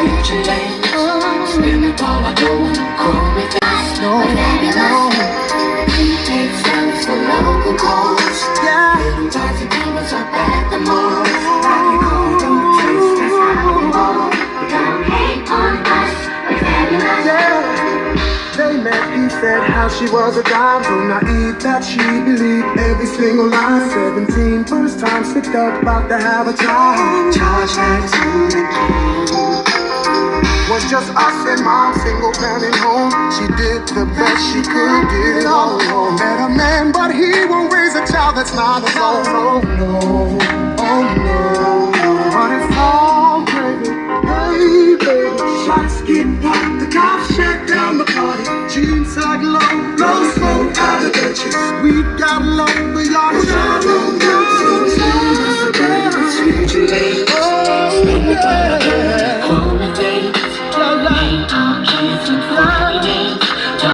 future days. Spend it all, I don't wanna grow with us. No, no. Prepaid service for local calls. Yeah. Little times and demons up at the mall. I can call, don't taste, that's how we roll. Don't hate on us, we're fabulous. Yeah. They met, he said how she was a dime, so naive that she believed every single line. 17, first time slipped up, about to have a child. Charge that to the kid. Was just us and mom, single parent home. She did the best she could, did it all alone. Met a man, but he won't raise a child that's not his own. Oh no, oh no. But it's all baby, hey baby. Shots get popped, the cops shut down the party. Jeans sag low, blow smoke out of the chest. We got low.